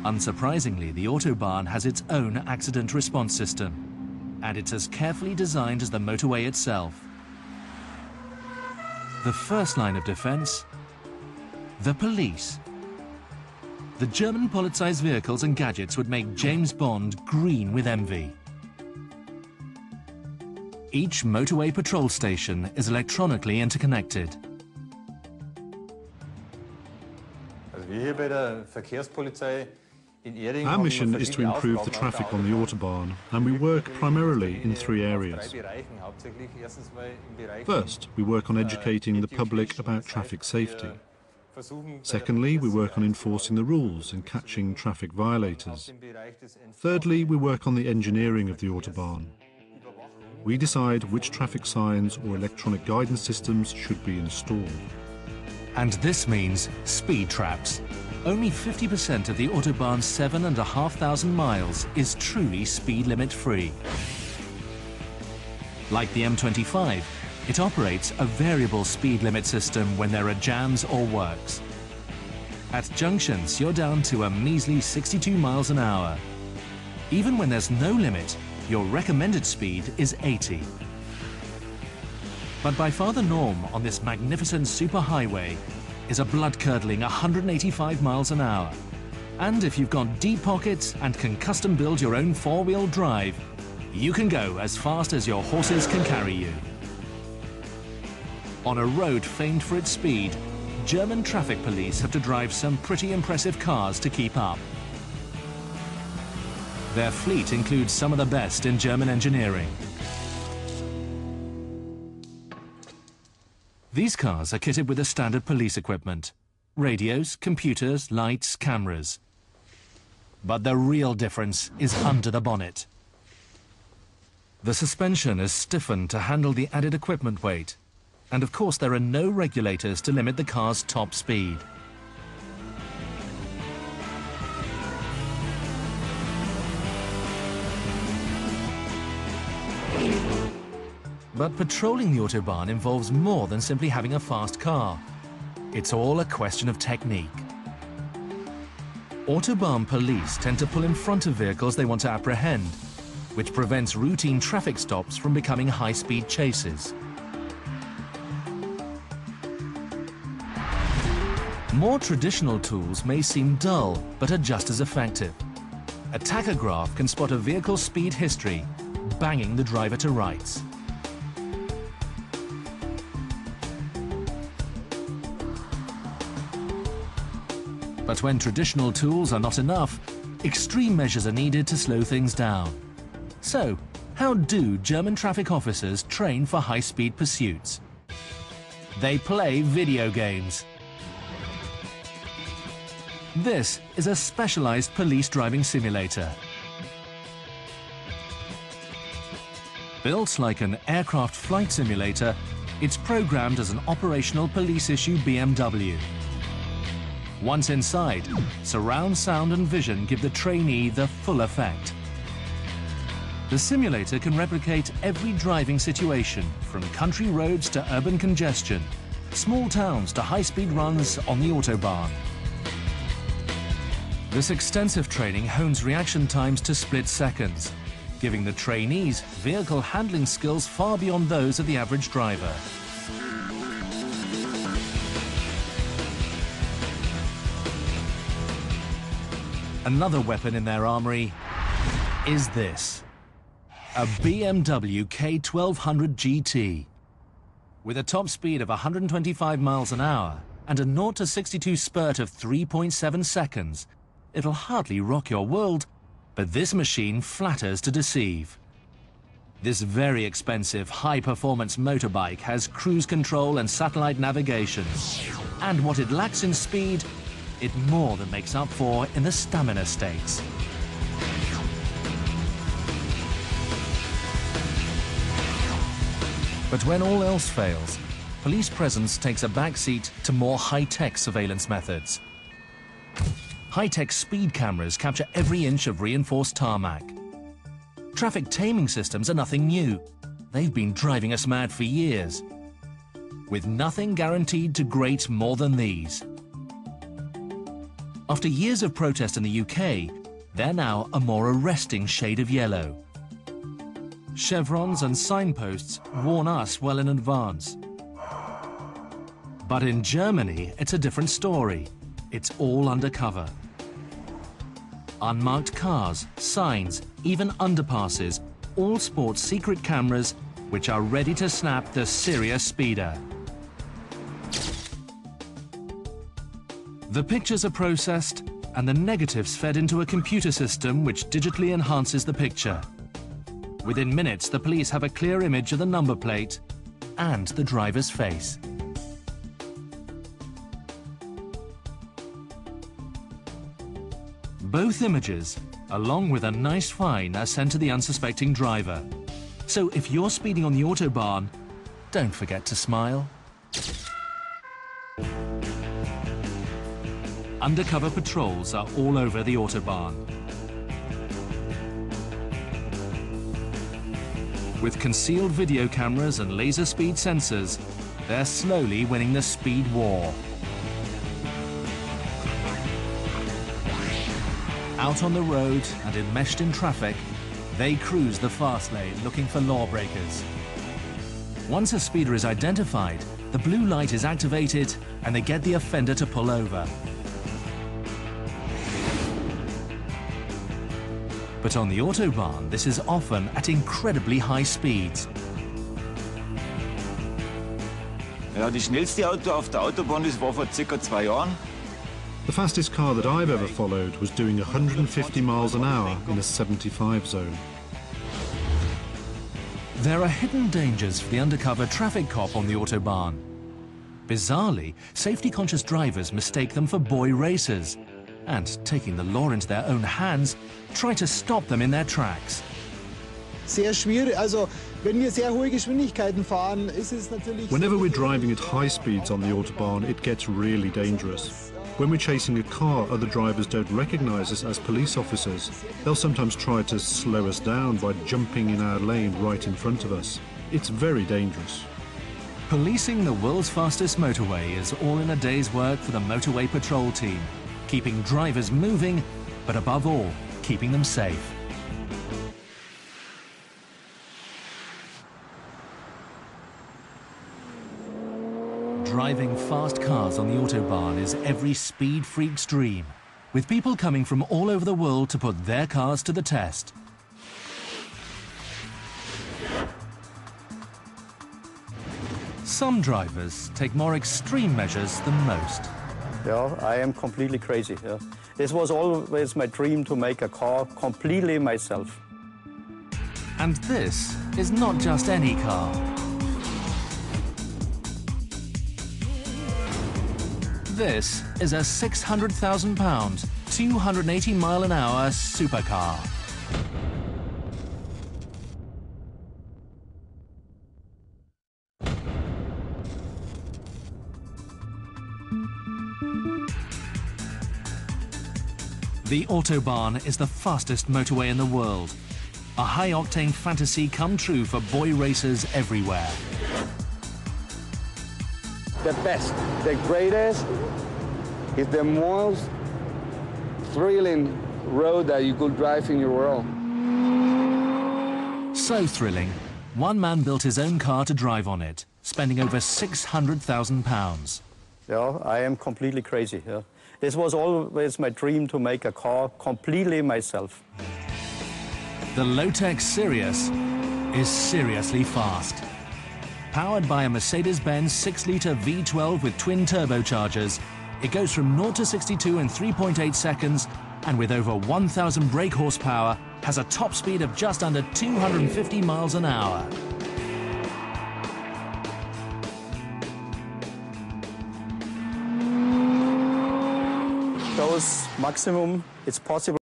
Unsurprisingly, the Autobahn has its own accident response system, and it's as carefully designed as the motorway itself. The first line of defense, the police. The German Polizei's vehicles and gadgets would make James Bond green with envy. Each motorway patrol station is electronically interconnected. Our mission is to improve the traffic on the Autobahn, and we work primarily in three areas. First, we work on educating the public about traffic safety. Secondly, we work on enforcing the rules and catching traffic violators. Thirdly, we work on the engineering of the Autobahn. We decide which traffic signs or electronic guidance systems should be installed. And this means speed traps. Only 50% of the Autobahn's 7,500 miles is truly speed limit free. Like the M25, it operates a variable speed limit system when there are jams or works. At junctions, you're down to a measly 62 miles an hour. Even when there's no limit, your recommended speed is 80. But by far the norm on this magnificent superhighway is a blood-curdling 185 miles an hour. And if you've got deep pockets and can custom build your own four-wheel drive, you can go as fast as your horses can carry you. On a road famed for its speed, German traffic police have to drive some pretty impressive cars to keep up. Their fleet includes some of the best in German engineering. These cars are kitted with the standard police equipment: radios, computers, lights, cameras. But the real difference is under the bonnet. The suspension is stiffened to handle the added equipment weight, and of course there are no regulators to limit the car's top speed. But patrolling the Autobahn involves more than simply having a fast car. It's all a question of technique. Autobahn police tend to pull in front of vehicles they want to apprehend, which prevents routine traffic stops from becoming high-speed chases. More traditional tools may seem dull, but are just as effective. A tachograph can spot a vehicle's speed history, banging the driver to rights. But when traditional tools are not enough, extreme measures are needed to slow things down. So, how do German traffic officers train for high-speed pursuits? They play video games. This is a specialized police driving simulator. Built like an aircraft flight simulator, it's programmed as an operational police-issue BMW. Once inside, surround sound and vision give the trainee the full effect. The simulator can replicate every driving situation, from country roads to urban congestion, small towns to high-speed runs on the Autobahn. This extensive training hones reaction times to split seconds, giving the trainees vehicle handling skills far beyond those of the average driver. Another weapon in their armory is this, a BMW K1200 GT. With a top speed of 125 miles an hour and a 0 to 62 spurt of 3.7 seconds, it'll hardly rock your world, but this machine flatters to deceive. This very expensive, high-performance motorbike has cruise control and satellite navigation. And what it lacks in speed, it more than makes up for in the stamina stakes. But when all else fails, police presence takes a backseat to more high-tech surveillance methods. High-tech speed cameras capture every inch of reinforced tarmac. Traffic taming systems are nothing new. They've been driving us mad for years, with nothing guaranteed to grate more than these. After years of protest in the UK, they're now a more arresting shade of yellow. Chevrons and signposts warn us well in advance. But in Germany, it's a different story. It's all undercover. Unmarked cars, signs, even underpasses, all sport secret cameras which are ready to snap the serious speeder. The pictures are processed and the negatives fed into a computer system which digitally enhances the picture. Within minutes, the police have a clear image of the number plate and the driver's face. Both images, along with a nice fine, are sent to the unsuspecting driver. So if you're speeding on the Autobahn, don't forget to smile. Undercover patrols are all over the Autobahn. With concealed video cameras and laser speed sensors, they're slowly winning the speed war. Out on the road and enmeshed in traffic, they cruise the fast lane looking for lawbreakers. Once a speeder is identified, the blue light is activated and they get the offender to pull over. But on the Autobahn, this is often at incredibly high speeds. Ja, die schnellste Auto auf der Autobahn, das war vor circa 2 Jahren. The fastest car that I've ever followed was doing 150 miles an hour in a 75 zone. There are hidden dangers for the undercover traffic cop on the Autobahn. Bizarrely, safety-conscious drivers mistake them for boy racers and, taking the law into their own hands, try to stop them in their tracks. Sehr schwierig. Also, wenn wir sehr hohe Geschwindigkeiten fahren, ist es natürlich. Whenever we're driving at high speeds on the Autobahn, it gets really dangerous. When we're chasing a car, other drivers don't recognize us as police officers. They'll sometimes try to slow us down by jumping in our lane right in front of us. It's very dangerous. Policing the world's fastest motorway is all in a day's work for the motorway patrol team, keeping drivers moving, but above all, keeping them safe. Driving fast cars on the Autobahn is every speed freak's dream, with people coming from all over the world to put their cars to the test. Some drivers take more extreme measures than most. Yeah, I am completely crazy. Yeah. This was always my dream, to make a car completely myself. And this is not just any car. This is a £600,000, 280-mile-an-hour supercar. The Autobahn is the fastest motorway in the world. A high-octane fantasy come true for boy racers everywhere. The best, the greatest, is the most thrilling road that you could drive in your world. So thrilling, one man built his own car to drive on it, spending over £600,000. Yeah, I am completely crazy. Yeah. This was always my dream, to make a car completely myself. The low-tech Sirius is seriously fast. Powered by a Mercedes-Benz 6-litre V12 with twin turbochargers, it goes from 0 to 62 in 3.8 seconds, and with over 1,000 brake horsepower, has a top speed of just under 250 miles an hour. Those maximum, it's possible.